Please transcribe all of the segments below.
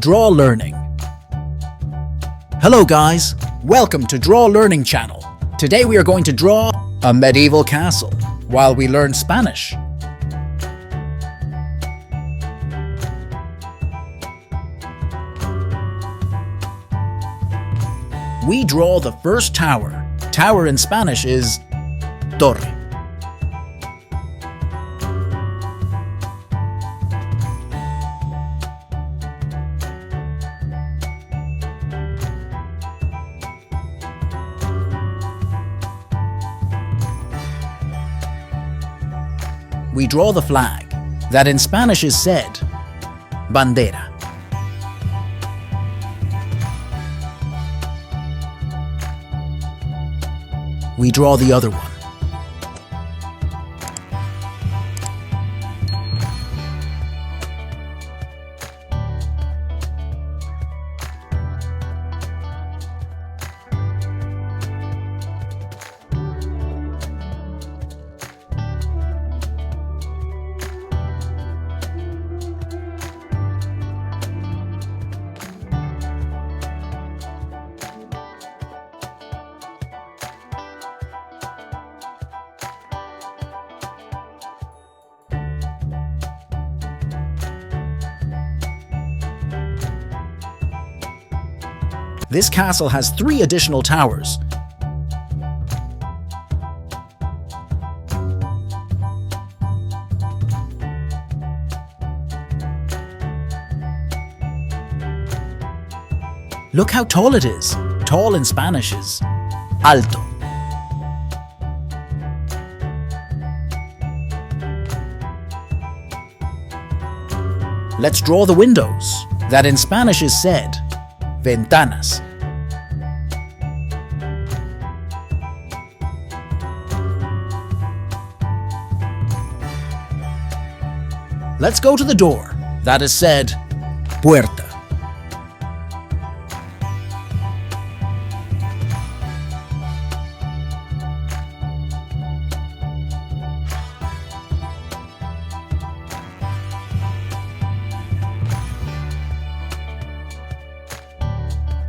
Draw Learning. Hello guys, welcome to Draw Learning channel. Today we are going to draw a medieval castle while we learn Spanish. We draw the first tower. Tower in Spanish is TORRE. We draw the flag, that in Spanish is said, BANDERA. We draw the other one. This castle has 3 additional towers. Look how tall it is. Tall in Spanish is ALTO. Let's draw the windows, that in Spanish is said, VENTANAS. Let's go to the door, that is said, PUERTA.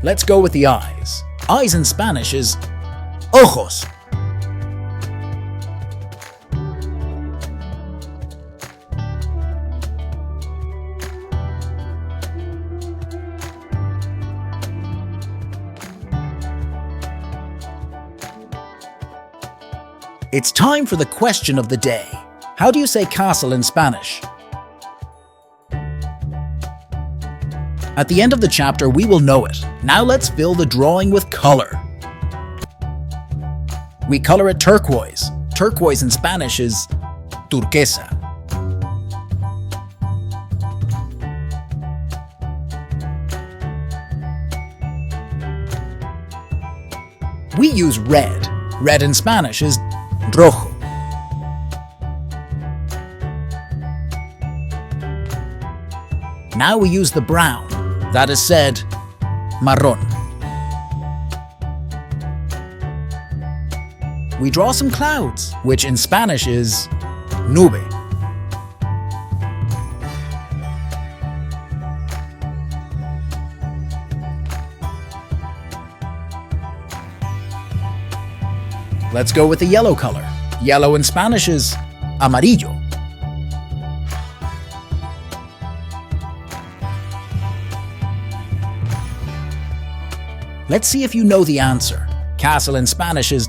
Let's go with the eyes. Eyes in Spanish is OJOS. It's time for the question of the day. How do you say castle in Spanish? At the end of the chapter, we will know it. Now let's fill the drawing with color. We color it turquoise. Turquoise in Spanish is TURQUESA. We use red. Red in Spanish is ROJO. Now we use the brown. That is said, MARRÓN. We draw some clouds, which in Spanish is NUBE. Let's go with the yellow color. Yellow in Spanish is AMARILLO. Let's see if you know the answer. Castle in Spanish is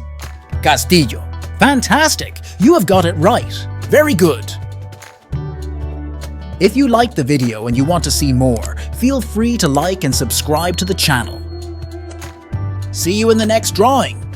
CASTILLO. Fantastic! You have got it right. Very good. If you liked the video and you want to see more, feel free to like and subscribe to the channel. See you in the next drawing.